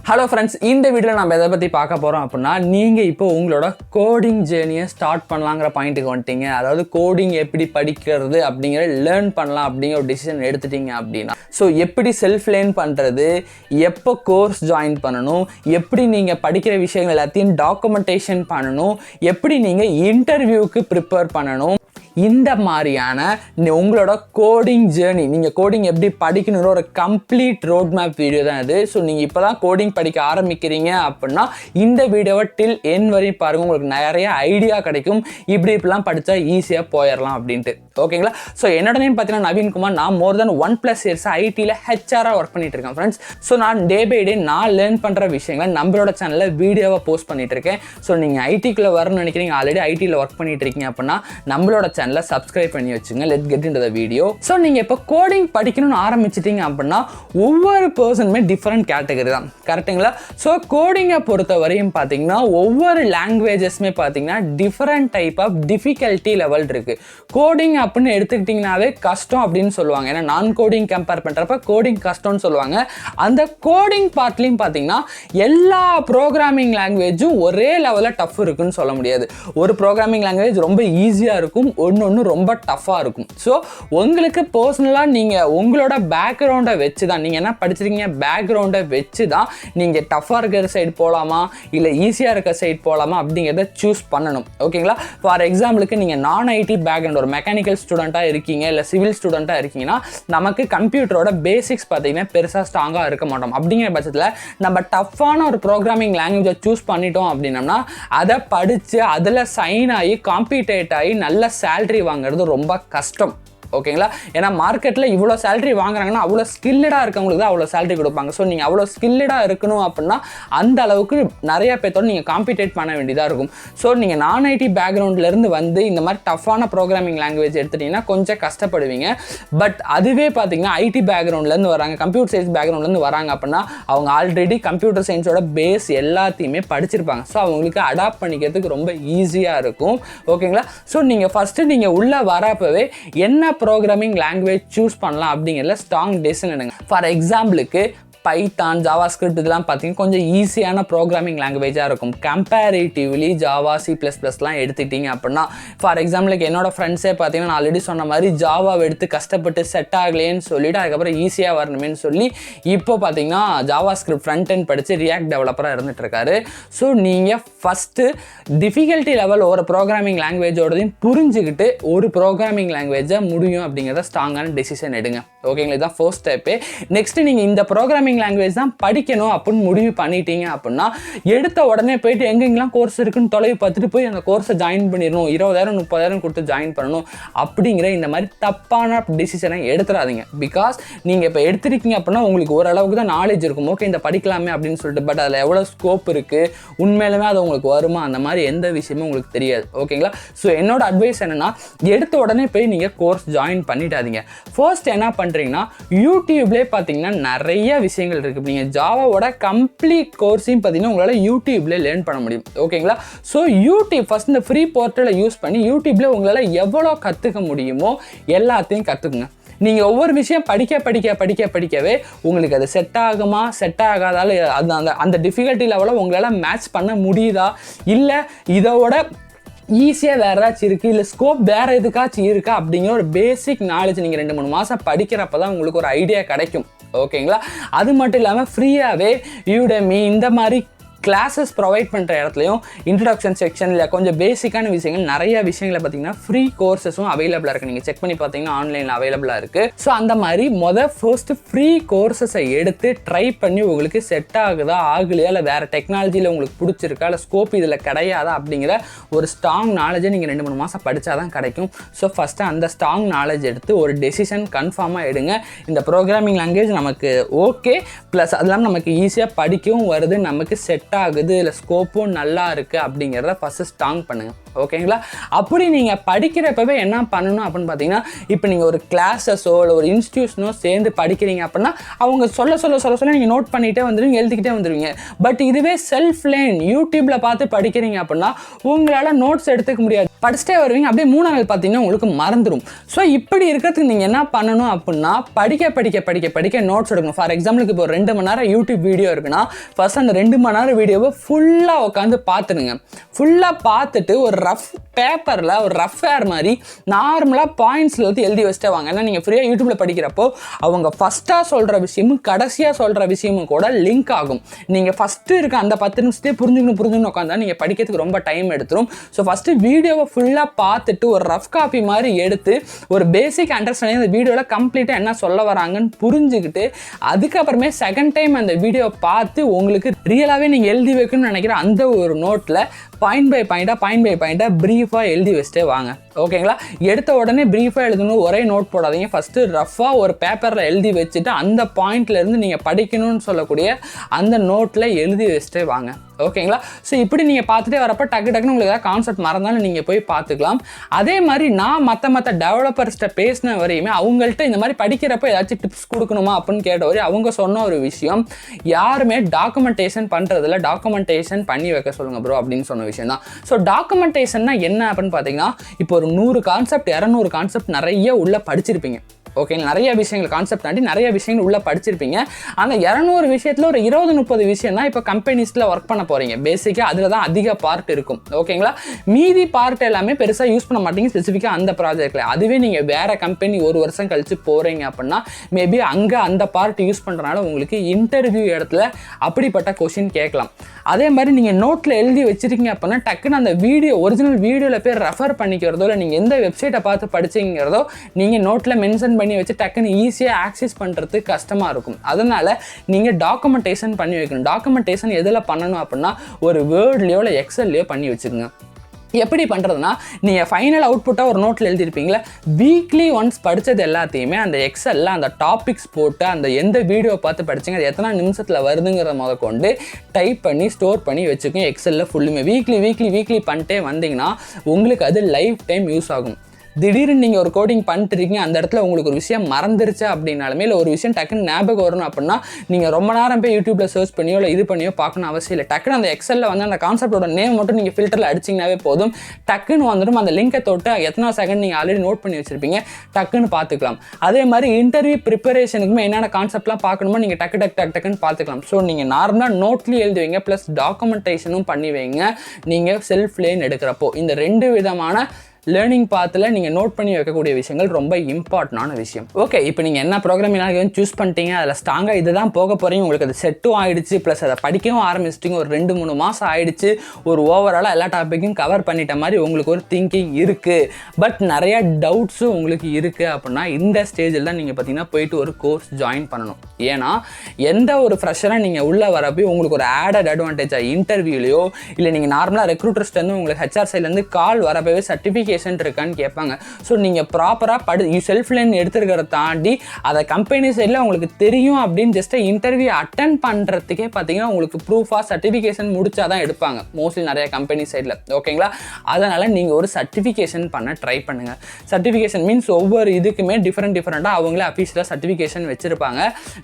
Hello friends, இந்த வீடியோவில் நம்ம எதை பற்றி பார்க்க போகிறோம் அப்படின்னா, நீங்கள் இப்போ உங்களோட கோடிங் ஜேர்னியை ஸ்டார்ட் பண்ணலாங்கிற பாயிண்ட்டுக்கு வந்துட்டீங்க. அதாவது கோடிங் எப்படி படிக்கிறது அப்படிங்கிற லேர்ன் பண்ணலாம் அப்படிங்கிற ஒரு டிசிஷன் எடுத்துட்டீங்க அப்படின்னா, ஸோ எப்படி செல்ஃப் லேர்ன் பண்ணுறது, எப்போ கோர்ஸ் ஜாயின் பண்ணணும், எப்படி நீங்கள் படிக்கிற விஷயங்கள் எல்லாத்தையும் டாக்குமெண்டேஷன் பண்ணணும், எப்படி நீங்கள் இன்டர்வியூவுக்கு ப்ரிப்பேர் பண்ணணும், இந்த மாதிரியான உங்களோட கோடிங் ஜேர்னி, நீங்கள் கோடிங் எப்படி படிக்கணுங்கிற ஒரு கம்ப்ளீட் ரோட் மேப் வீடியோ தான் இது. ஸோ நீங்கள் இப்போ தான் கோடிங் படிக்க ஆரம்பிக்கிறீங்க அப்படின்னா இந்த வீடியோவை டில் என் வரையும் பாருங்கள். உங்களுக்கு நிறைய ஐடியா கிடைக்கும், இப்படிலாம் படித்தா ஈஸியாக போயிடலாம் அப்படின்ட்டு. ஓகேங்களா? ஸோ என்னோட நேம் பார்த்தீங்கன்னா நவீன்குமார். நான் மோர் தென் 1+ இயர்ஸ் ஐடியில் ஹெச்ஆராக ஒர்க் பண்ணிட்டு இருக்கேன் ஃப்ரெண்ட்ஸ். ஸோ நான் டே பை டே நான் லேர்ன் பண்ணுற விஷயங்களை நம்மளோட சேனலில் வீடியோவை போஸ்ட் பண்ணிட்டு இருக்கேன். ஸோ நீங்கள் ஐடிக்குள்ளே வரணும்னு நினைக்கிறீங்க, ஆல்ரெடி ஐடியில் ஒர்க் பண்ணிட்டு இருக்கீங்க அப்படின்னா நம்மளோட சேனலை சப்ஸ்கிரைப் பண்ணி வச்சுங்க. Let get into the video. So நீங்கள் இப்போ கோடிங் படிக்கணும்னு ஆரம்பிச்சிட்டிங்க அப்படின்னா ஒவ்வொரு பர்சனுமே டிஃப்ரெண்ட் கேட்டகரி தான், கரெக்டுங்களா? ஸோ கோடிங்கை பொறுத்த வரையும் பார்த்தீங்கன்னா ஒவ்வொரு லாங்குவேஜஸ்மே பார்த்தீங்கன்னா different type of difficulty level இருக்குது. கோடிங் அப்படின்னு எடுத்துக்கிட்டிங்கனாவே கஷ்டம் அப்படின்னு சொல்லுவாங்க. ஏன்னா நான் கோடிங் கம்பேர் பண்ணுறப்ப கோடிங் கஷ்டம்னு சொல்லுவாங்க. அந்த கோடிங் பார்ட்லையும் பார்த்தீங்கன்னா எல்லா ப்ரோக்ராமிங் லாங்குவேஜும் ஒரே லெவலில் டஃப் இருக்குன்னு சொல்ல முடியாது. ஒரு ப்ரோக்ராமிங் லாங்குவேஜ் ரொம்ப ஈஸியாக இருக்கும், ஒன்று ரொம்ப டஃப்பாக இருக்கும். ஸோ உங்களுக்கு பர்சனலாக நீங்கள் உங்களோட பேக்ரவுண்டை வச்சு தான், நீங்கள் என்ன படிச்சிருக்கீங்க பேக்ரவுண்டை வச்சு தான் நீங்கள் டஃப்பாக இருக்கிற சைடு போகலாமா இல்லை ஈஸியாக இருக்கிற சைடு போகலாமா அப்படிங்கிறத சூஸ் பண்ணணும். ஓகேங்களா? ஃபார் எக்ஸாம்பிளுக்கு நீங்கள் நான் ஐடி பேக்ரவுண்ட் ஒரு மெக்கானிக்கல் ஸ்டூடெண்ட்டாக இருக்கீங்க இல்லை சிவில் ஸ்டூடெண்ட்டாக இருக்கீங்கன்னா நமக்கு கம்ப்யூட்டரோட பேசிக்ஸ் பார்த்தீங்கன்னா பெருசாக ஸ்ட்ராங்காக இருக்க மாட்டோம். அப்படிங்கிற பட்சத்தில் நம்ம டஃப்பான ஒரு ப்ரோக்ராமிங் லாங்குவேஜை சூஸ் பண்ணிட்டோம் அப்படின்னம்னா அதை படித்து அதில் சைன் ஆகி காம்பீட்டேட் ஆகி நல்ல சேலரி வாங்குறது ரொம்ப கஷ்டம். ஓகேங்களா? ஏன்னா மார்க்கெட்டில் இவ்வளோ சேலரி வாங்குறாங்கன்னா அவ்வளோ ஸ்கில்லடாக இருக்கவங்களுக்கு தான் அவ்வளோ சேலரி கொடுப்பாங்க. ஸோ நீங்கள் அவ்வளோ ஸ்கில்லடாக இருக்கணும் அப்படின்னா அந்த அளவுக்கு நிறைய பேர்த்தோடு நீங்கள் காம்பீட்டேட் பண்ண வேண்டியதாக இருக்கும். ஸோ நீங்கள் நான் ஐடி பேக்ரவுண்ட்லேருந்து வந்து இந்த மாதிரி டஃப்பான ப்ரோக்ராமிங் லாங்குவேஜ் எடுத்துட்டிங்கன்னா கொஞ்சம் கஷ்டப்படுவீங்க. பட் அதுவே பார்த்தீங்கன்னா ஐடி பேக்ரவுண்ட்லேருந்து வராங்க, கம்ப்யூட்டர் சயின்ஸ் பேக்ரவுண்ட்லேருந்து வராங்க அப்படின்னா அவங்க ஆல்ரெடி கம்ப்யூட்டர் சயின்ஸோட பேஸ் எல்லாத்தையுமே படிச்சிருப்பாங்க. ஸோ அவங்களுக்கு அடாப்ட் பண்ணிக்கிறதுக்கு ரொம்ப ஈஸியாக இருக்கும். ஓகேங்களா? ஸோ நீங்கள் ஃபஸ்ட்டு நீங்கள் உள்ளே வரப்பவே என்ன ப்ரோக்ராமிங் லாங்குவேஜ் சூஸ் பண்ணலாம் அப்படிங்கிறதுல ஸ்ட்ராங் டெசிஷன் எடுங்க. ஃபார் எக்ஸாம்பிளுக்கு பைத்தான், ஜாவா ஸ்கிரிப்ட் இதெல்லாம் பார்த்தீங்கன்னா கொஞ்சம் ஈஸியான ப்ரோக்ராமிங் லாங்குவேஜாக இருக்கும் கம்பேரிட்டிவ்லி ஜாவா C++லாம் எடுத்துக்கிட்டிங்க அப்படின்னா. ஃபார் எக்ஸாம்பிளுக்கு என்னோட ஃப்ரெண்ட்ஸே பார்த்தீங்கன்னா நான் ஆல்ரெடி சொன்ன மாதிரி ஜாவாவை எடுத்து கஷ்டப்பட்டு செட் ஆகலேன்னு சொல்லிவிட்டு அதுக்கப்புறம் ஈஸியாக வரணுமேனு சொல்லி இப்போ பார்த்தீங்கன்னா ஜாவா ஸ்கிரிப்ட் ஃப்ரண்ட் எண்ட் படித்து ரியாக்ட் டெவலப்பராக இருந்துட்டு இருக்காரு. ஸோ நீங்கள் ஃபஸ்ட்டு டிஃபிகல்ட்டி லெவல் ஒரு ப்ரோக்ராமிங் லாங்குவேஜோடதையும் புரிஞ்சுக்கிட்டு ஒரு ப்ரோக்ராமிங் லாங்குவேஜை முடியும் அப்படிங்கிறத ஸ்ட்ராங்கான டெசிஷன் எடுங்க. ஓகேங்களா? இதுதான் ஃபர்ஸ்ட் ஸ்டெப்பு. நெக்ஸ்ட்டு நீங்கள் இந்த ப்ரோக்ராமிங் லாங்குவேஜ் தான் படிக்கணும் அப்படின்னு முடிவு பண்ணிட்டீங்க அப்படின்னா எடுத்த உடனே போயிட்டு எங்கெங்கெல்லாம் கோர்ஸ் இருக்குன்னு தொலைவு பார்த்துட்டு போய் அந்த கோர்ஸை ஜாயின் பண்ணிடணும், 20,000 30,000 கொடுத்து ஜாயின் பண்ணணும் அப்படிங்கிற இந்த மாதிரி தப்பான டிசிஷனை எடுத்துடாதீங்க. பிகாஸ் நீங்கள் இப்போ எடுத்துருக்கீங்க அப்படின்னா உங்களுக்கு ஓரளவுக்கு தான் நாலேஜ் இருக்கும், ஓகே இந்த படிக்கலாமே அப்படின்னு சொல்லிட்டு. பட் அதில் எவ்வளோ ஸ்கோப் இருக்குது, உண்மையிலுமே அது உங்களுக்கு வருமா, அந்த மாதிரி எந்த விஷயமும் உங்களுக்கு தெரியாது. ஓகேங்களா? ஸோ என்னோட அட்வைஸ் என்னென்னா எடுத்த உடனே போய் நீங்கள் கோர்ஸ் ஜாயின் பண்ணிடாதீங்க. ஃபர்ஸ்ட் என்ன பண்ணுறீங்கன்னா யூடியூப்லேயே பார்த்தீங்கன்னா நிறைய விஷயங்கள் இருக்குது. நீங்கள் ஜாவாவோட கம்ப்ளீட் கோர்ஸையும் பார்த்தீங்கன்னா உங்களால் யூடியூப்ல லேர்ன் பண்ண முடியும். ஓகேங்களா? ஸோ யூடியூப் ஃபர்ஸ்ட் இந்த ஃப்ரீ போர்ட்டலை யூஸ் பண்ணி யூடியூப்ல உங்களால் எவ்வளோ கற்றுக்க முடியுமோ எல்லாத்தையும் கற்றுக்குங்க. நீங்கள் ஒவ்வொரு விஷயம் படிக்கவே உங்களுக்கு அது செட் ஆகுமா செட் ஆகாதால அந்த டிஃபிகல்ட்டி லெவலை உங்களால் மேட்ச் பண்ண முடியுதா, இல்லை இதோட ஈஸியாக வேறு ஏதாச்சும் இருக்குது, இல்லை ஸ்கோப் வேறு எதுக்காச்சும் இருக்கா அப்படிங்கிற ஒரு பேசிக் நாலேஜ் நீங்கள் 2-3 மாதம் படிக்கிறப்ப தான் உங்களுக்கு ஒரு ஐடியா கிடைக்கும். ஓகேங்களா? அது மட்டும் இல்லாமல் ஃப்ரீயாகவே யூடெமி இந்த மாதிரி கிளாஸஸ் ப்ரொவைட் பண்ணுற இடத்துலையும் இன்ட்ரடக்ஷன் செக்ஷனில் கொஞ்சம் பேசிக்கான விஷயங்கள் நிறைய விஷயங்களை பார்த்தீங்கன்னா ஃப்ரீ கோர்சஸும் அவைலபிளாக இருக்குது. நீங்கள் செக் பண்ணி பார்த்தீங்கன்னா ஆன்லைனில் அவைலபிளாக இருக்குது. ஸோ அந்த மாதிரி ஃபர்ஸ்ட்டு ஃப்ரீ கோர்சஸை எடுத்து ட்ரை பண்ணி உங்களுக்கு செட் ஆகுதா ஆகலையா, இல்லை வேறு டெக்னாலஜியில் உங்களுக்கு பிடிச்சிருக்கா, இல்லை ஸ்கோப் இதில் கிடையாதா அப்படிங்கிற ஒரு ஸ்ட்ராங் நாலேஜை நீங்கள் 2-3 மாதம் படித்தா தான் கிடைக்கும். ஸோ ஃபஸ்ட்டு அந்த ஸ்ட்ராங் நாலேஜ் எடுத்து ஒரு டெசிஷன் கன்ஃபார்மாக எடுங்க. இந்த ப்ரோக்ராமிங் லாங்குவேஜ் நமக்கு ஓகே, ப்ளஸ் அது இல்லாமல் நமக்கு ஈஸியாக படிக்கவும் வருது, நமக்கு செட் செட் ஆகுது, இல்லை ஸ்கோப்பும் நல்லா இருக்குது அப்படிங்கிறத ஃபஸ்ட்டு ஸ்ட்ராங் பண்ணுங்கள். ஓகேங்களா? அப்படி நீங்கள் படிக்கிறப்பவே என்ன பண்ணணும் அப்படின்னு பார்த்தீங்கன்னா, இப்போ நீங்கள் ஒரு கிளாஸஸோ இல்லை ஒரு இன்ஸ்டியூஷனோ சேர்ந்து படிக்கிறீங்க அப்படின்னா அவங்க சொல்ல நீங்கள் நோட் பண்ணிகிட்டே வந்துடுவீங்க, எழுதிக்கிட்டே வந்துடுவீங்க. பட் இதுவே செல்ஃப் லேர்ன் யூடியூப்பில் பார்த்து படிக்கிறீங்க அப்படின்னா உங்களால் நோட்ஸ் எடுத்துக்க முடியாது, படிச்சுட்டே வருவீங்க, அப்படியே 3 நாள் பார்த்தீங்கன்னா உங்களுக்கு மறந்துடும். ஸோ இப்படி இருக்கிறதுக்கு நீங்கள் என்ன பண்ணணும் அப்படின்னா படிக்க நோட்ஸ் எடுக்கணும். ஃபார் எக்ஸாம்பிளுக்கு இப்போ ஒரு 2 மணி நேரம் யூடியூப் வீடியோ இருக்குன்னா ஃபர்ஸ்ட் அந்த 2 மணி நேரம் வீடியோவை ஃபுல்லாக உட்காந்து பார்த்துடுங்க. ஃபுல்லாக பார்த்துட்டு ஒரு ரஃப் பேப்பரில் ஒரு ரஃப் ஏர் மாதிரி நார்மலாக பாயிண்ட்ஸில் வந்து எழுதி வச்சுட்டே வாங்க. ஏன்னா நீங்கள் ஃப்ரீயாக யூடியூப்பில் படிக்கிறப்போ அவங்க ஃபஸ்ட்டாக சொல்கிற விஷயமும் கடைசியாக சொல்கிற விஷயமும் கூட லிங்க் ஆகும். நீங்கள் ஃபஸ்ட்டு இருக்க அந்த 10 நிமிஷத்தையே புரிஞ்சுக்கணும் உட்காந்தா நீங்கள் படிக்கிறதுக்கு ரொம்ப டைம் எடுத்துரும். ஸோ ஃபஸ்ட்டு வீடியோவை ஃபுல்லாக பார்த்துட்டு ஒரு ரஃப் காப்பி மாதிரி எடுத்து ஒரு பேசிக் அண்டர்ஸ்டாண்டிங் அந்த வீடியோவில் கம்ப்ளீட்டாக என்ன சொல்ல வராங்கன்னு புரிஞ்சுக்கிட்டு அதுக்கப்புறமே செகண்ட் டைம் அந்த வீடியோவை பார்த்து உங்களுக்கு ரியலாகவே நீங்கள் எழுதி வைக்கணும்னு நினைக்கிற அந்த ஒரு நோட்டில் பாயிண்ட் பை பாயிண்டாக ப்ரீஃபாக எழுதி வச்சுட்டே வாங்க. ஓகேங்களா? எடுத்த உடனே ப்ரீஃபாக எழுதணும், ஒரே நோட் போடாதீங்க. ஃபஸ்ட்டு ரஃபாக ஒரு பேப்பரில் எழுதி வச்சுட்டு அந்த பாயிண்ட்லேருந்து நீங்கள் படிக்கணும்னு சொல்லக்கூடிய அந்த நோட்டில் எழுதி வச்சுட்டே வாங்க. ஓகேங்களா? ஸோ இப்படி நீங்கள் பார்த்துட்டே வரப்போ டக்குன்னு உங்களுக்கு ஏதாவது கான்செப்ட் மறந்தாலும் நீங்கள் போய் பார்த்துக்கலாம். அதே மாதிரி நான் மற்ற டெவலப்பர்ஸ்கிட்ட பேசின வரையுமே அவங்கள்ட்ட இந்த மாதிரி படிக்கிறப்போ ஏதாச்சும் டிப்ஸ் கொடுக்கணுமா அப்படின்னு கேட்ட வரையும் அவங்க சொன்ன ஒரு விஷயம், யாருமே டாக்குமெண்டேஷன் பண்ணுறதில்ல, டாக்குமெண்டேஷன் பண்ணி வைக்க சொல்லுங்கள் ப்ரோ அப்படின்னு சொன்ன விஷயம் தான். ஸோ டாக்குமெண்டேஷன்னா என்ன அப்படின்னு பார்த்தீங்கன்னா, இப்போ ஒரு 100 கான்செப்ட் 200 கான்செப்ட் நிறைய உள்ள படிச்சிருப்பீங்க. ஓகே, நிறைய விஷயங்கள் கான்செப்ட் தாண்டி நிறைய விஷயங்கள் உள்ளே படிச்சிருப்பீங்க. அந்த 200 விஷயத்தில் ஒரு 20-30 விஷயம் தான் இப்போ கம்பெனிஸில் ஒர்க் பண்ண போகிறீங்க. பேசிக்காக அதில் தான் அதிக பார்ட் இருக்கும். ஓகேங்களா? மீதி பார்ட் எல்லாமே பெருசாக யூஸ் பண்ண மாட்டீங்க ஸ்பெசிஃபிக்காக அந்த ப்ராஜெக்டில். அதுவே நீங்கள் வேறு கம்பெனி 1 வருஷம் கழித்து போகிறீங்க அப்படின்னா மேபி அங்கே அந்த பார்ட் யூஸ் பண்ணுறதுனால உங்களுக்கு இன்டர்வியூ இடத்துல அப்படிப்பட்ட கொஷின் கேட்கலாம். அதே மாதிரி நீங்கள் நோட்டில் எழுதி வச்சுருக்கீங்க அப்படின்னா டக்குன்னு அந்த வீடியோ ஒரிஜினல் வீடியோவில் போய் ரெஃபர் பண்ணிக்கிறதோ இல்லை நீங்கள் எந்த வெப்சைட்டை பார்த்து படிச்சிங்கிறதோ நீங்கள் நோட்டில் மென்ஷன் பண்ணி வச்சு டக்குன்னு ஈஸியாக ஆக்சஸ் பண்ணுறதுக்கு கஷ்டமாக இருக்கும். அதனால் நீங்கள் டாக்குமெண்டேஷன் பண்ணி வைக்கணும். டாக்குமெண்டேஷன் எதில் பண்ணணும் அப்படின்னா ஒரு வேர்ட்லேயோ இல்லை எக்ஸல்லையோ பண்ணி வச்சுக்கோங்க. எப்படி பண்ணுறதுனா, நீங்கள் ஃபைனல் அவுட்புட்டாக ஒரு நோட்டில் எழுதியிருப்பீங்களா, வீக்லி ஒன்ஸ் படித்தது எல்லாத்தையுமே அந்த எக்ஸலில் அந்த டாபிக்ஸ் போட்டு அந்த எந்த வீடியோ பார்த்து படிச்சிங்க அது எத்தனை நிமிஷத்தில் வருதுங்கிறத முத கொண்டு டைப் பண்ணி ஸ்டோர் பண்ணி வச்சுக்கோங்க எக்ஸலில் ஃபுல்லுமே. வீக்லி பண்ணிட்டே வந்தீங்கன்னா உங்களுக்கு அது லைஃப் டைம் யூஸ் ஆகும். திடீர்னு நீங்கள் ஒரு கோடிங் பண்ணிட்டு இருக்கீங்க, அந்த இடத்துல உங்களுக்கு ஒரு விஷயம் மறந்துருச்சு அப்படின்னாலுமே இல்லை ஒரு விஷயம் டக்குன்னு ஞாபகம் வரணும் அப்படின்னா நீங்கள் ரொம்ப நேரம் போய் யூடியூப்பில் சர்ச் பண்ணியோ இல்லை இது பண்ணியோ பார்க்கணும் அவசியம் இல்லை. டக்குன்னு அந்த எக்ஸலில் வந்து அந்த கான்செப்டோட நேம் மட்டும் நீங்கள் ஃபில்டரில் அடிச்சிங்கனாவே போதும், டக்குன்னு வந்துடும். அந்த லிங்கை தொட்டு எத்தனை செகண்ட் நீங்கள் ஆல்ரெடி நோட் பண்ணி வச்சுருப்பீங்க டக்குன்னு பார்த்துக்கலாம். அதே மாதிரி இன்டர்வியூ ப்ரிப்பரேஷனுக்குமே என்னென்ன கான்செப்ட்லாம் பார்க்கணுமோ நீங்கள் டக்குன்னு பார்த்துக்கலாம். ஸோ நீங்கள் நார்மலாக நோட்லேயும் எழுதுவீங்க ப்ளஸ் டாக்குமெண்டேஷனும் பண்ணி வைங்க நீங்கள் செல்ஃப் லேர்ன் எடுக்கிறப்போ. இந்த 2 விதமான லேர்னிங் பாத்தில் நீங்கள் நோட் பண்ணி வைக்கக்கூடிய விஷயங்கள் ரொம்ப இம்பார்ட்டண்டான விஷயம். ஓகே, இப்போ நீங்கள் என்ன ப்ரோக்ராமிங் சூஸ் பண்ணிட்டீங்க, அதில் ஸ்ட்ராங்காக இதுதான் போக போகிறீங்க, உங்களுக்கு அது செட்டும் ஆகிடுச்சு, ப்ளஸ் அதை படிக்கவும் ஆரம்பிச்சிட்டிங்க, ஒரு 2-3 மாதம் ஆகிடுச்சு, ஒரு ஓவராலாக எல்லா டாப்பிக்கும் கவர் பண்ணிட்ட மாதிரி உங்களுக்கு ஒரு திங்கிங் இருக்குது. பட் நிறையா டவுட்ஸும் உங்களுக்கு இருக்குது அப்படின்னா இந்த ஸ்டேஜில் தான் நீங்கள் பார்த்தீங்கன்னா போயிட்டு ஒரு கோர்ஸ் ஜாயின் பண்ணணும். ஏன்னா எந்த ஒரு ஃப்ரெஷராக நீங்கள் உள்ளே வரப்போ உங்களுக்கு ஒரு ஆடட் அட்வான்டேஜாக இன்டர்வியூலையோ இல்லை நீங்கள் நார்மலாக ரெக்ரூட்டர்ஸ்லேருந்து உங்களுக்கு ஹெச்ஆர் சைட்லேருந்து கால் வரப்போவே சர்டிஃபிகேஷன் இருக்கான்னு கேட்பாங்க. ஸோ நீங்கள் ப்ராப்பராக செல்ஃப் லேர்ன் எடுத்துருக்கிறத தாண்டி அதை கம்பெனி சைடில் உங்களுக்கு தெரியும் அப்படின்னு ஜஸ்ட் இன்டர்வியூ அட்டன் பண்ணுறதுக்கே பார்த்தீங்கன்னா உங்களுக்கு ப்ரூஃபாக சர்டிஃபிகேஷன் முடிச்சா தான் எடுப்பாங்க மோஸ்ட்லி நிறைய கம்பெனி சைடில். ஓகேங்களா? அதனால் நீங்கள் ஒரு சர்டிஃபிகேஷன் பண்ண ட்ரை பண்ணுங்கள். சர்டிஃபிகேஷன் மீன்ஸ் ஒவ்வொரு இதுக்குமே டிஃப்ரெண்ட்டாக அவங்களே அஃபீஷியலாக சர்டிஃபிகேஷன் வச்சுருப்பாங்க.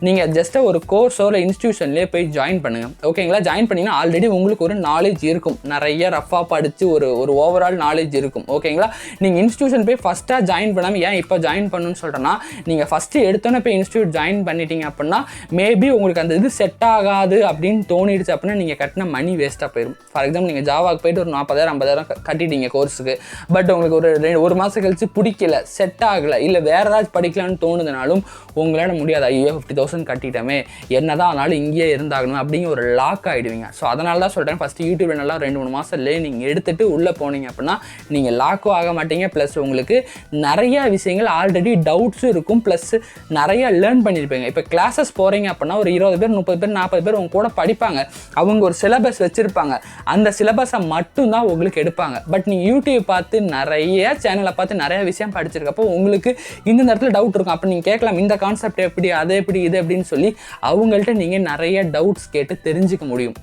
நீங்கள் ஜஸ்ட் ஒரு கோர்ஸோ இல்லை இன்ஸ்டியூஷன்லேயே போய் ஜாயின் பண்ணுங்கள். ஓகேங்களா? ஜாயின் பண்ணிங்கன்னா ஆல்ரெடி உங்களுக்கு ஒரு நாலேஜ் இருக்கும், நிறைய ரஃபாக படித்து ஒரு ஓவரால் நாலேஜ் இருக்கும். ஓகேங்களா? நீங்கள் இன்ஸ்டியூஷன் போய் ஃபஸ்ட்டாக ஜாயின் பண்ணாமல் ஏன் இப்போ ஜாயின் பண்ணணும்னு சொல்கிறேன்னா, நீங்கள் ஃபஸ்ட்டு எடுத்தோன்னே போய் இன்ஸ்டியூட் ஜாயின் பண்ணிட்டீங்க அப்படின்னா மேபி உங்களுக்கு அந்த இது செட் ஆகாது அப்படின்னு தோணிடுச்சு அப்படின்னா நீங்கள் கட்டின மணி வேஸ்ட்டாக போயிடும். ஃபார் எக்ஸாம்பிள் நீங்கள் ஜாவாக்கு போயிட்டு ஒரு 40,000-50,000 கட்டிட்டீங்க கோர்ஸுக்கு, பட் உங்களுக்கு ஒரு மாதம் கழிச்சு பிடிக்கல, செட் ஆகலை, இல்லை வேறு ஏதாச்சும் படிக்கலான்னு தோணுதுனாலும் உங்களால் முடியாது. ஐயோ 50,000 கட்டிட்டோமே, என்ன தான் ஆனாலும் இங்கேயே இருந்தாகணும் அப்படிங்கிற ஒரு லாக் ஆகிடுவீங்க. ஸோ அதனால தான் சொல்கிறேன் ஃபஸ்ட்டு யூடியூப்ல நல்லா 2-3 மாதம் லேர்னிங் எடுத்துகிட்டு உள்ளே போனீங்க அப்படின்னா நீங்கள் லாக்கும் ஆக மாட்டீங்க, ப்ளஸ் உங்களுக்கு நிறைய விஷயங்கள் ஆல்ரெடி டவுட்ஸும் இருக்கும், ப்ளஸ் நிறைய லேர்ன் பண்ணியிருப்பீங்க. இப்போ கிளாஸஸ் போகிறீங்க அப்படின்னா ஒரு 20 பேர் 30 பேர் 40 பேர் உங்க கூட படிப்பாங்க, அவங்க ஒரு சிலபஸ் வச்சுருப்பாங்க, அந்த சிலபஸை மட்டும்தான் உங்களுக்கு எடுப்பாங்க. பட் நீங்கள் யூடியூப் பார்த்து நிறைய சேனலை பார்த்து நிறைய விஷயம் படிச்சிருக்கப்போ உங்களுக்கு இந்த இடத்துல டவுட் இருக்கும். அப்போ நீங்கள் கேட்கலாம் இந்த கான்செப்ட் எப்படி, அது எப்படி, இது எப்படின்னு சொல்லி அவங்கள்ட்ட நீங்கள் நிறைய டவுட்ஸ் கேட்டு தெரிஞ்சுக்க முடியும்.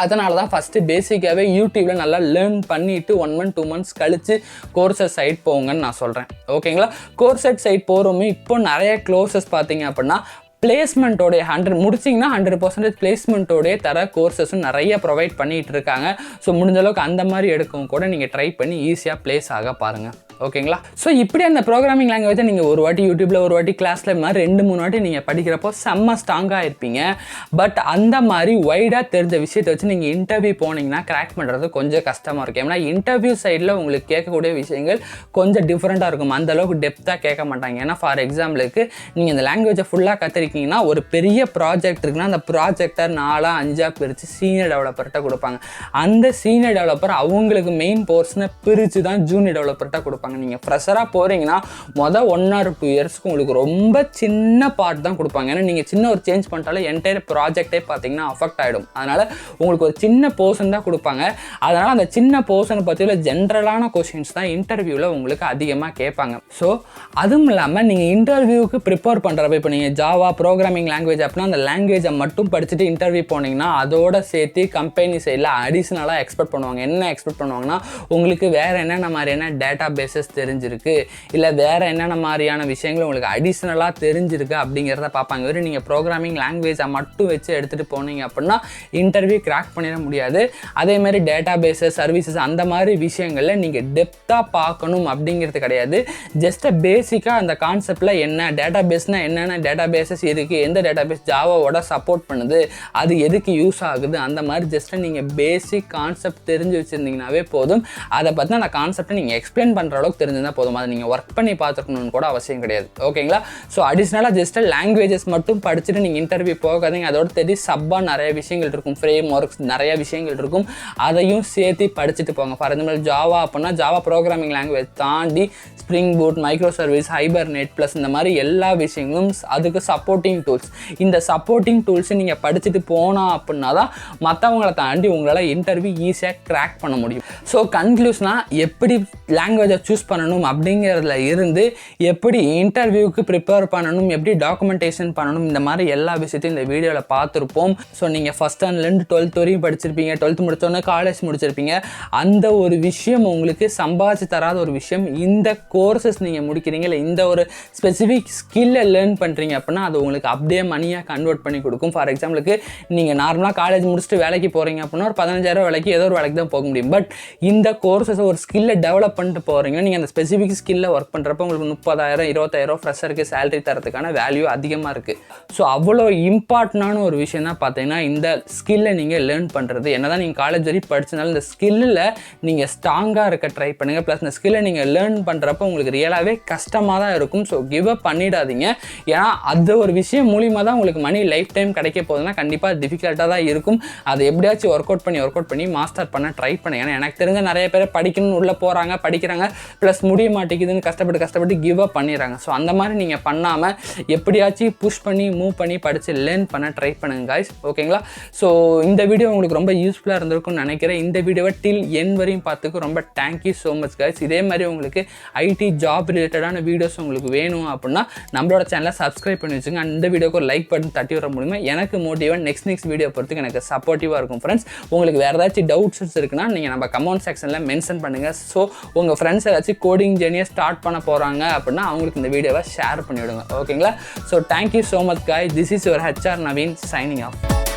அதனால தான் ஃபஸ்ட்டு பேசிக்காகவே யூடியூப்பில் நல்லா லேர்ன் பண்ணிவிட்டு 1 month 2 months கழித்து கோர்சஸ் சைட் போங்கன்னு நான் சொல்கிறேன். ஓகேங்களா? கோர்சஸ் சைட் போகிறோமே இப்போ நிறைய க்ளோசஸ் பார்த்தீங்க அப்படின்னா பிளேஸ்மெண்ட்டோடைய 100 முடிச்சிங்கன்னா 100% பிளேஸ்மெண்ட்டோடைய தர கோர்சஸும் நிறைய ப்ரொவைட் பண்ணிகிட்டு இருக்காங்க. ஸோ முடிஞ்ச அளவுக்கு அந்த மாதிரி எடுக்கவும் கூட நீங்கள் ட்ரை பண்ணி ஈஸியாக பிளேஸ் ஆக பாருங்கள். ஓகேங்களா? ஸோ இப்படி அந்த ப்ரோக்ராமிங் லாங்குவேஜை நீங்கள் ஒரு வாட்டி யூடியூப்பில் ஒரு வாட்டி கிளாஸில் மாதிரி 2-3 வாட்டி நீங்கள் படிக்கிறப்போ செம்ம ஸ்ட்ராங்காக இருப்பீங்க. பட் அந்த மாதிரி வைடாக தெரிஞ்ச விஷயத்தை வச்சு நீங்கள் இன்டர்வியூ போனீங்கன்னா கிராக் பண்ணுறது கொஞ்சம் கஷ்டமாக இருக்கும். ஏன்னா இன்டர்வியூ சைடில் உங்களுக்கு கேட்கக்கூடிய விஷயங்கள் கொஞ்சம் டிஃப்ரெண்ட்டாக இருக்கும். அந்தளவுக்கு டெப்த்தாக கேட்க மாட்டாங்க. ஏன்னா ஃபார் எக்ஸாம்பிளுக்கு நீங்கள் இந்த லாங்குவேஜை ஃபுல்லாக கற்றுருக்கீங்கன்னா ஒரு பெரிய ப்ராஜெக்ட் இருக்குன்னா அந்த ப்ராஜெக்டை 4-5 பிரித்து சீனியர் டெவலப்பர்கிட்ட கொடுப்பாங்க. அந்த சீனியர் டெவலப்பர் அவங்களுக்கு மெயின் போர்ஷனை பிரித்து தான் ஜூனியர் டெவலப்பர்கிட்ட கொடுப்பாங்க. நீங்கள் ஃப்ரெஷராக போகிறீங்கன்னா 1 or 2 இயர்ஸ்க்கு உங்களுக்கு ரொம்ப சின்ன பார்ட் தான் கொடுப்பாங்க. ஏன்னா நீங்கள் சின்ன ஒரு சேஞ்ச் பண்ணிட்டாலும் என்டையர் ப்ராஜெக்டே பார்த்தீங்கன்னா அஃபெக்ட் ஆகிடும். அதனால் உங்களுக்கு ஒரு சின்ன போர்ஷன் தான் கொடுப்பாங்க. அதனால் அந்த சின்ன போர்ஷனை பற்றியுள்ள ஜென்ரலான கொஷின்ஸ் தான் இன்டர்வியூவில் உங்களுக்கு அதிகமாக கேட்பாங்க. ஸோ அதுவும் இல்லாமல் நீங்கள் இன்டர்வியூக்கு ப்ரிப்பேர் பண்ணுறப்ப இப்போ நீங்கள் ஜாவா ப்ரோக்ராமிங் லாங்குவேஜ் அப்படின்னா அந்த லாங்குவேஜை மட்டும் படிச்சுட்டு இன்டர்வியூ போனீங்கன்னா அதோட சேர்த்து கம்பெனி சைடில் அடிஷ்னலாக எக்ஸ்பெக்ட் பண்ணுவாங்க. என்ன எக்ஸ்பெக்ட் பண்ணுவாங்கன்னா உங்களுக்கு வேறு என்னென்ன மாதிரியான டேட்டா பேஸஸ் தெரிஞ்சிருக்கு, இல்லை வேறு என்னென்ன மாதிரியான விஷயங்கள் உங்களுக்கு அடிஷ்னலாக தெரிஞ்சிருக்கு அப்படிங்கிறத பார்ப்பாங்க. வெறும் நீங்கள் ப்ரோக்ராமிங் லாங்குவேஜை மட்டும் வச்சு எடுத்துகிட்டு போனீங்க அப்படின்னா இன்டர்வியூ கிராக் பண்ணிட முடியாது. அதேமாதிரி டேட்டா பேஸஸ் சர்வீசஸ் அந்த மாதிரி விஷயங்களில் நீங்கள் டெப்த்தாக பார்க்கணும் அப்படிங்கிறது கிடையாது. ஜஸ்ட் பேசிக்காக அந்த கான்செப்டில் என்ன டேட்டா பேஸ்னால் என்னென்ன டேட்டா பேஸஸ் இருக்குது, எந்த டேட்டா பேஸ் ஜாவாவோட சப்போர்ட் பண்ணுது, அது எதுக்கு யூஸ் ஆகுது, அந்த மாதிரி ஜஸ்ட்டு நீங்கள் பேசிக் கான்செப்ட் தெரிஞ்சு வச்சுருந்தீங்கன்னாவே போதும். அதை பற்றின அந்த கான்செப்டை நீங்கள் எக்ஸ்பிளைன் பண்ணுற அளவுக்கு தெரிஞ்சிருந்தால் போதும். அதை நீங்கள் ஒர்க் பண்ணி பார்த்துக்கணும்னு கூட அவசியம் கிடையாது. ஓகேங்களா? ஸோ அடிஷ்னலாக ஜஸ்ட் லாங்குவேஜஸ் மட்டும் படிச்சுட்டு நீங்கள் இன்டர்வியூ போகாதீங்க. அதோட தெரிய சப்பாக நிறைய விஷயங்கள் இருக்கும், ஃப்ரேம் ஒர்க்ஸ் நிறைய விஷயங்கள் இருக்கும், அதையும் சேர்த்து படிச்சுட்டு போங்க. ஃபார் எக்ஸாம்பிள் ஜாவா அப்படின்னா ஜாவா ப்ரோக்ராமிங் லாங்குவேஜ் தாண்டி spring boot, micro service, hibernate plus இந்த மாதிரி எல்லா விஷயங்களும் அதுக்கு சப்போர்ட்டிங் டூல்ஸ். இந்த சப்போர்ட்டிங் டூல்ஸை நீங்கள் படிச்சுட்டு போனால் அப்படின்னா தான் மற்றவங்களை தாண்டி உங்களால் இன்டர்வியூ ஈஸியாக கிராக் பண்ண முடியும். ஸோ கன்க்ளூஷனாக எப்படி லாங்குவேஜை சூஸ் பண்ணணும் அப்படிங்கிறதுல இருந்து எப்படி இன்டர்வியூக்கு ப்ரிப்பேர் பண்ணணும், எப்படி டாக்குமெண்டேஷன் பண்ணணும், இந்த மாதிரி எல்லா விஷயத்தையும் இந்த வீடியோவில் பார்த்துருப்போம். ஸோ நீங்கள் ஃபஸ்ட் ஸ்டாண்டர்ட்லேருந்து 12th வரையும் படிச்சிருப்பீங்க, 12th முடித்தோன்னே காலேஜ் முடிச்சிருப்பீங்க. அந்த ஒரு விஷயம் உங்களுக்கு சம்பாதிச்சு தராத ஒரு விஷயம். இந்த கோர்சஸ் நீங்கள் முடிக்கிறீங்க இல்லை இந்த ஒரு ஸ்பெசிஃபிக் ஸ்கில்லை லேர்ன் பண்ணுறீங்க அப்படின்னா அது உங்களுக்கு அப்படியே மணியாக கன்வெர்ட் பண்ணி கொடுக்கும். ஃபார் எக்ஸாம்பிளுக்கு நீங்கள் நார்மலாக காலேஜ் முடிச்சுட்டு வேலைக்கு போகிறீங்க அப்படின்னா ஒரு 15,000 வேலைக்கு ஏதோ ஒரு வேலைக்கு தான் போக முடியும். பட் இந்த கோர்சஸ் ஒரு ஸ்கில்லை டெவலப் பண்ணிட்டு போகிறீங்கன்னா நீங்கள் அந்த ஸ்பெசிஃபிக் ஸ்கில்லை ஒர்க் பண்ணுறப்ப உங்களுக்கு 30,000 20,000 ஃப்ரெஷருக்கு சேலரி தரத்துக்கான வேல்யூ அதிகமாக இருக்குது. ஸோ அவ்வளோ இம்பார்ட்டண்டான ஒரு விஷயம் தான் பார்த்தீங்கன்னா இந்த ஸ்கில்லை நீங்கள் லேர்ன் பண்ணுறது. என்ன தான் நீங்கள் காலேஜ் வரைக்கும் படிச்சனாலும் இந்த ஸ்கில்லில் நீங்கள் ஸ்ட்ராங்காக இருக்க ட்ரை பண்ணுங்கள். ப்ளஸ் இந்த ஸ்கில்லை நீங்கள் லேர்ன் பண்ணுறப்ப உங்களுக்கு ரியலாகவே கஷ்டமாக தான் இருக்கும். ஸோ கிவ் அப் பண்ணிடாதீங்க. ஏன்னா அது ஒரு விஷயம் மூலியமாக தான் உங்களுக்கு மணி லைஃப் டைம் கிடைக்க போகுதுன்னா கண்டிப்பாக டிஃபிகல்ட்டாக தான் இருக்கும். அதை எப்படியாச்சும் ஒர்க் அவுட் பண்ணி மாஸ்டர் பண்ண ட்ரை பண்ணுங்க. ஏன்னா எனக்கு தெரிஞ்ச நிறைய பேர் படிக்கணும்னு உள்ளே போகிறாங்க, படிக்கிறாங்க, ப்ளஸ் முடிய மாட்டேங்குதுன்னு கஷ்டப்பட்டு கிவ் அப் பண்ணிடுறாங்க. ஸோ அந்த மாதிரி நீங்கள் பண்ணாமல் எப்படியாச்சும் புஷ் பண்ணி மூவ் பண்ணி படித்து லேர்ன் பண்ண ட்ரை பண்ணுங்க guys. ஓகேங்களா? ஸோ இந்த வீடியோ உங்களுக்கு ரொம்ப யூஸ்ஃபுல்லாக இருந்திருக்கும்னு நினைக்கிறேன். இந்த வீடியோவை டில் என் வரையும் பார்த்துக்கு ரொம்ப தேங்க்யூ ஸோ மச் guys. இதே மாதிரி உங்களுக்கு ஐடி ஜாப் ரிலேட்டடான வீடியோஸ் உங்களுக்கு வேணும் அப்படின்னா நம்மளோட சேனலை சப்ஸ்கிரைப் பண்ணி வச்சுங்க. அந்த வீடியோக்கு ஒரு லைக் பட்டன் தட்டி வர முடியுமா எனக்கு மோட்டிவாக நெக்ஸ்ட் வீடியோ பொறுத்துக்கு எனக்கு சப்போர்ட்டிவாக இருக்கும் ஃப்ரெண்ட்ஸ். உங்களுக்கு வேறு ஏதாச்சும் டவுட்ஸ் இருக்குன்னா நீங்கள் நம்ம கமெண்ட் செக்ஷனில் மென்ஷன் பண்ணுங்கள். ஸோ உங்கள் ஃப்ரெண்ட்ஸ் ஏதாச்சும் கோடிங் ஜேர்னியை ஸ்டார்ட் பண்ண போகிறாங்க அப்படின்னா அவங்களுக்கு இந்த வீடியோவை ஷேர் பண்ணிவிடுங்க. ஓகேங்களா? So thank you so much guys. This is your HR Naveen signing off.